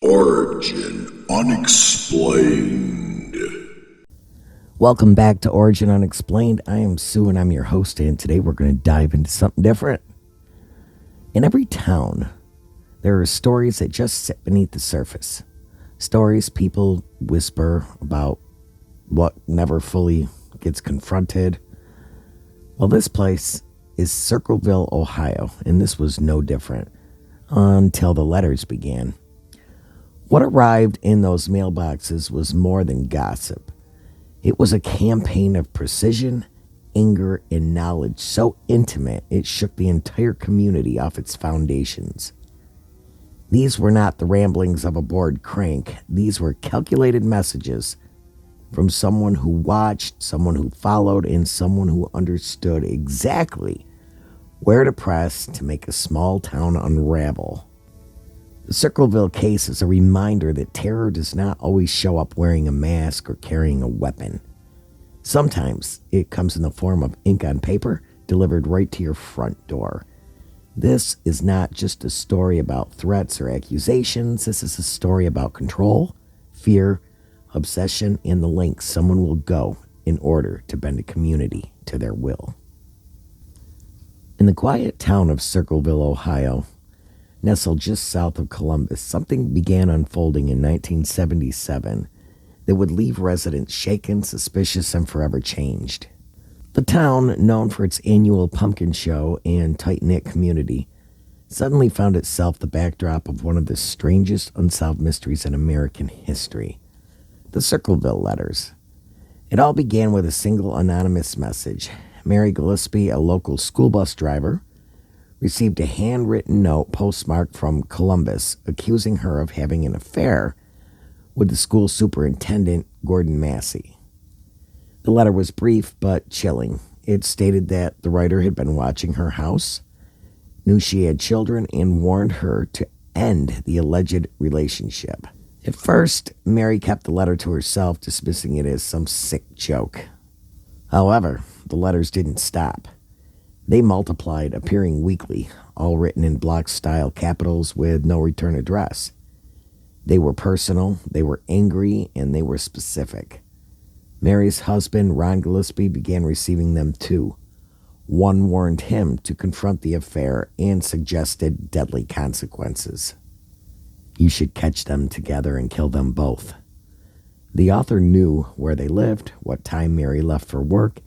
Origin Unexplained. Welcome back to Origin Unexplained. I am Sue and I'm your host, and today we're going to dive into something different. In every town, there are stories that just sit beneath the surface. Stories people whisper about what never fully gets confronted. Well, this place is Circleville, Ohio, and this was no different until the letters began. What arrived in those mailboxes was more than gossip. It was a campaign of precision, anger, and knowledge so intimate it shook the entire community off its foundations. These were not the ramblings of a bored crank. These were calculated messages from someone who watched, someone who followed, and someone who understood exactly where to press to make a small town unravel. The Circleville case is a reminder that terror does not always show up wearing a mask or carrying a weapon. Sometimes it comes in the form of ink on paper delivered right to your front door. This is not just a story about threats or accusations. This is a story about control, fear, obsession, and the lengths someone will go in order to bend a community to their will. In the quiet town of Circleville, Ohio, nestled just south of Columbus, something began unfolding in 1977 that would leave residents shaken, suspicious, and forever changed. The town, known for its annual pumpkin show and tight-knit community, suddenly found itself the backdrop of one of the strangest unsolved mysteries in American history: the Circleville letters. It all began with a single anonymous message. Mary Gillespie, a local school bus driver, received a handwritten note postmarked from Columbus accusing her of having an affair with the school superintendent, Gordon Massey. The letter was brief but chilling. It stated that the writer had been watching her house, knew she had children, and warned her to end the alleged relationship. At first, Mary kept the letter to herself, dismissing it as some sick joke. However, the letters didn't stop. They multiplied, appearing weekly, all written in block-style capitals with no return address. They were personal, they were angry, and they were specific. Mary's husband, Ron Gillespie, began receiving them too. One warned him to confront the affair and suggested deadly consequences. You should catch them together and kill them both. The author knew where they lived, what time Mary left for work,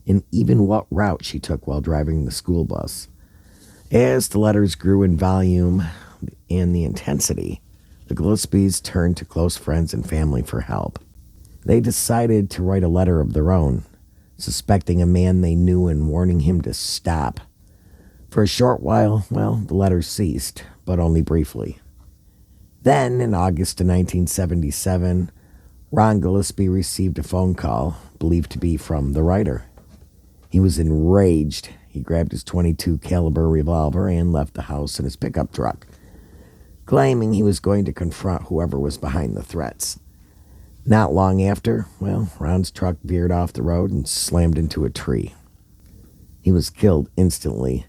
and even what route she took while driving the school bus. As the letters grew in volume and the intensity, the Gillespies turned to close friends and family for help. They decided to write a letter of their own, suspecting a man they knew and warning him to stop. For a short while, the letters ceased, but only briefly. Then, in August of 1977, Ron Gillespie received a phone call, believed to be from the writer. He was enraged. He grabbed his .22 caliber revolver and left the house in his pickup truck, claiming he was going to confront whoever was behind the threats. Not long after, Ron's truck veered off the road and slammed into a tree. He was killed instantly.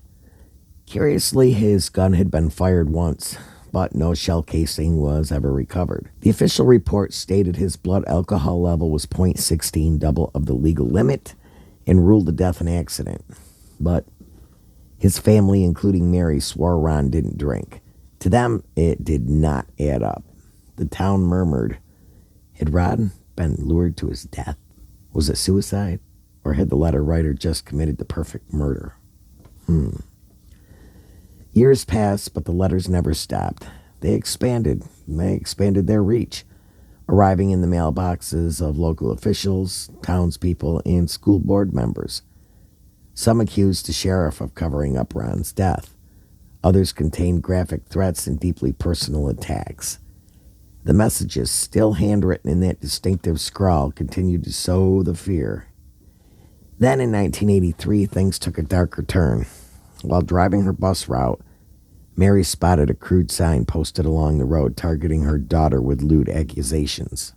Curiously, his gun had been fired once, but no shell casing was ever recovered. The official report stated his blood alcohol level was .16, double of the legal limit, and ruled the death an accident. But his family, including Mary, swore Ron didn't drink. To them, it did not add up. The town murmured. Had Ron been lured to his death? Was it suicide? Or had the letter writer just committed the perfect murder? Years passed, but the letters never stopped. They expanded their reach, arriving in the mailboxes of local officials, townspeople, and school board members. Some accused the sheriff of covering up Ron's death. Others contained graphic threats and deeply personal attacks. The messages, still handwritten in that distinctive scrawl, continued to sow the fear. Then in 1983, things took a darker turn. While driving her bus route, Mary spotted a crude sign posted along the road targeting her daughter with lewd accusations.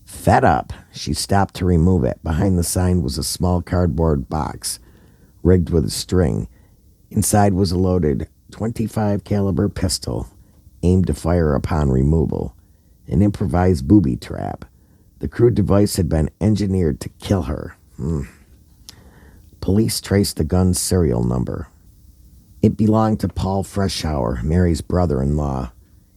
Fed up, she stopped to remove it. Behind the sign was a small cardboard box, rigged with a string. Inside was a loaded .25 caliber pistol, aimed to fire upon removal. an improvised booby trap. The crude device had been engineered to kill her. Police traced the gun's serial number. It belonged to Paul Freshour, Mary's brother-in-law.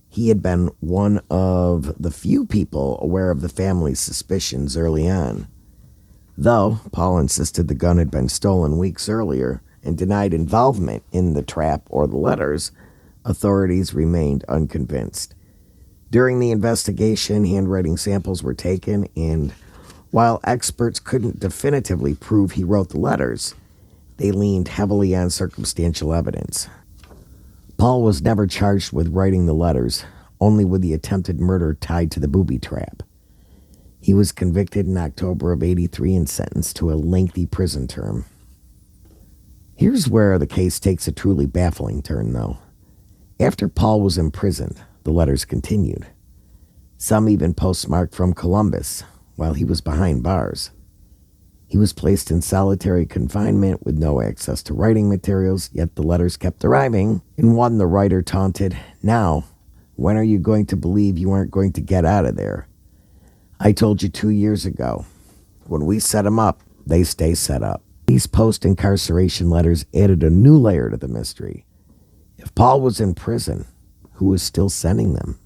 He had been one of the few people aware of the family's suspicions early on. Though Paul insisted the gun had been stolen weeks earlier and denied involvement in the trap or the letters, authorities remained unconvinced. During the investigation, handwriting samples were taken, and while experts couldn't definitively prove he wrote the letters, they leaned heavily on circumstantial evidence. Paul was never charged with writing the letters, only with the attempted murder tied to the booby trap. He was convicted in October of '83 and sentenced to a lengthy prison term. Here's where the case takes a truly baffling turn, though. After Paul was imprisoned, the letters continued. Some even postmarked from Columbus, while he was behind bars. He was placed in solitary confinement with no access to writing materials, yet the letters kept arriving. In one, the writer taunted, "Now, when are you going to believe you aren't going to get out of there? I told you 2 years ago. When we set them up, they stay set up." These post-incarceration letters added a new layer to the mystery. If Paul was in prison, who was still sending them?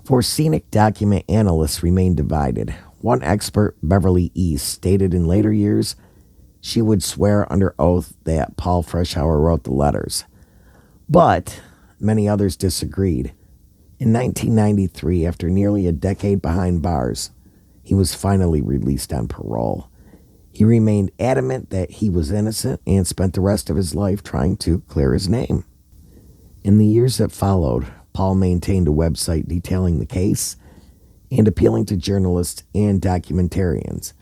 Forensic document analysts remained divided. One expert, Beverly East, stated in later years she would swear under oath that Paul Freshour wrote the letters. But many others disagreed. In 1993, after nearly a decade behind bars, he was finally released on parole. He remained adamant that he was innocent and spent the rest of his life trying to clear his name. In the years that followed, Paul maintained a website detailing the case and appealing to journalists and documentarians.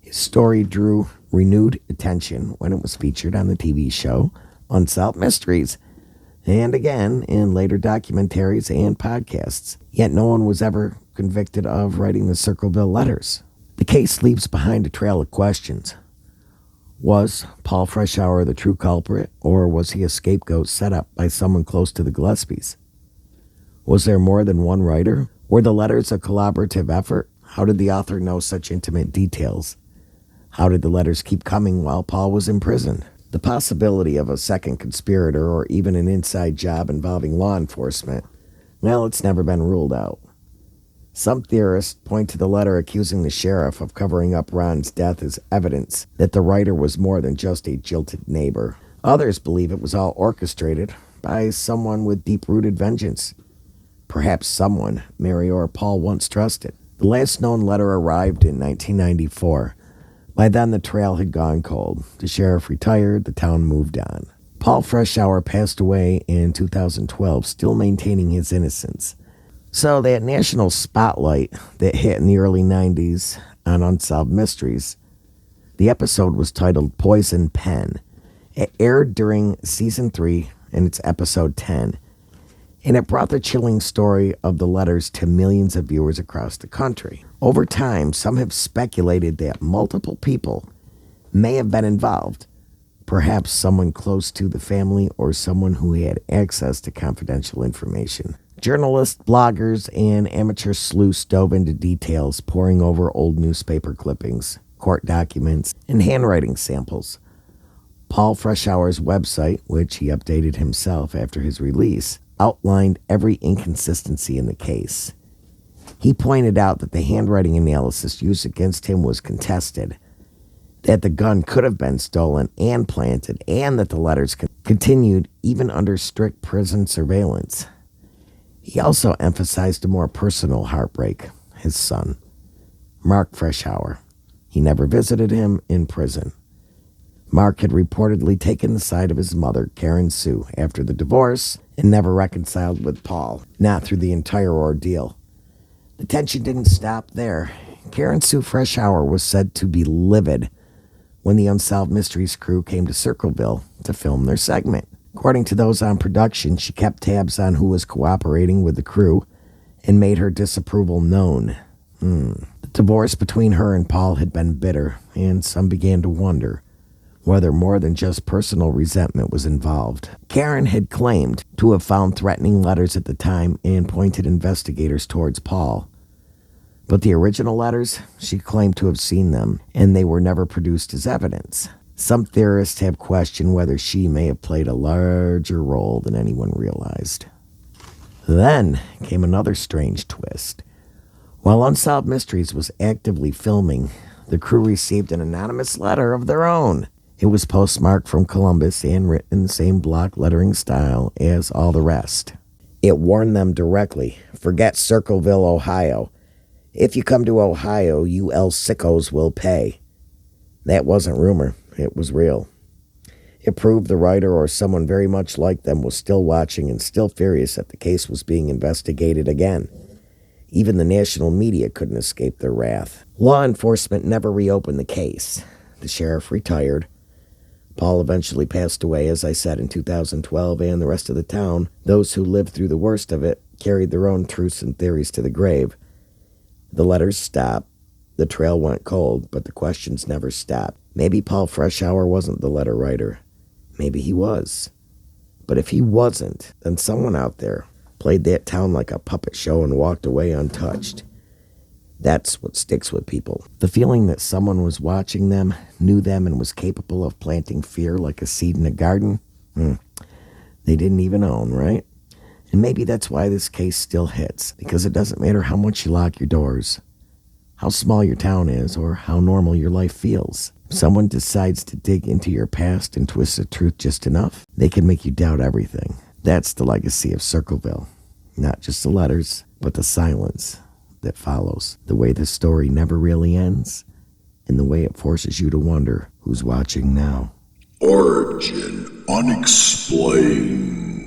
His story drew renewed attention when it was featured on the TV show Unsolved Mysteries, and again in later documentaries and podcasts. Yet no one was ever convicted of writing the Circleville letters. The case leaves behind a trail of questions. Was Paul Freshour the true culprit, or was he a scapegoat set up by someone close to the Gillespies? Was there more than one writer? Were the letters a collaborative effort? How did the author know such intimate details? How did the letters keep coming while Paul was in prison? The possibility of a second conspirator or even an inside job involving law enforcement, well, it's never been ruled out. Some theorists point to the letter accusing the sheriff of covering up Ron's death as evidence that the writer was more than just a jilted neighbor. Others believe it was all orchestrated by someone with deep-rooted vengeance. Perhaps someone Mary or Paul once trusted. The last known letter arrived in 1994. By then, the trail had gone cold. The sheriff retired, the town moved on. Paul Freshour passed away in 2012, still maintaining his innocence. So that national spotlight that hit in the early 90s on Unsolved Mysteries, the episode was titled Poison Pen. It aired during Season 3, and it's Episode 10. And it brought the chilling story of the letters to millions of viewers across the country. Over time, some have speculated that multiple people may have been involved. Perhaps someone close to the family or someone who had access to confidential information. Journalists, bloggers, and amateur sleuths dove into details, poring over old newspaper clippings, court documents, and handwriting samples. Paul Freshour's website, which he updated himself after his release, outlined every inconsistency in the case. He pointed out that the handwriting analysis used against him was contested, that the gun could have been stolen and planted, and that the letters continued even under strict prison surveillance. He also emphasized a more personal heartbreak, his son, Mark Freshour. He never visited him in prison. Mark had reportedly taken the side of his mother, Karen Sue, after the divorce and never reconciled with Paul, not through the entire ordeal. The tension didn't stop there. Karen Sue Freshour was said to be livid when the Unsolved Mysteries crew came to Circleville to film their segment. According to those on production, she kept tabs on who was cooperating with the crew and made her disapproval known. The divorce between her and Paul had been bitter, and some began to wonder whether more than just personal resentment was involved. Karen had claimed to have found threatening letters at the time and pointed investigators towards Paul. But the original letters, she claimed to have seen them, and they were never produced as evidence. Some theorists have questioned whether she may have played a larger role than anyone realized. Then came another strange twist. While Unsolved Mysteries was actively filming, the crew received an anonymous letter of their own. It was postmarked from Columbus and written in the same block lettering style as all the rest. It warned them directly, forget Circleville, Ohio. If you come to Ohio, you El Sickos will pay. That wasn't rumor, it was real. It proved the writer or someone very much like them was still watching and still furious that the case was being investigated again. Even the national media couldn't escape their wrath. Law enforcement never reopened the case. The sheriff retired. Paul eventually passed away, as I said, in 2012, and the rest of the town, those who lived through the worst of it, carried their own truths and theories to the grave. The letters stopped. The trail went cold, but the questions never stopped. Maybe Paul Freshour wasn't the letter writer. Maybe he was. But if he wasn't, then someone out there played that town like a puppet show and walked away untouched. That's what sticks with people. The feeling that someone was watching them, knew them, and was capable of planting fear like a seed in a garden. They didn't even own, right? And maybe that's why this case still hits, because it doesn't matter how much you lock your doors, how small your town is, or how normal your life feels. If someone decides to dig into your past and twist the truth just enough, they can make you doubt everything. That's the legacy of Circleville. Not just the letters, but the silence that follows. The way the story never really ends, and the way it forces you to wonder who's watching now. Origin Unexplained.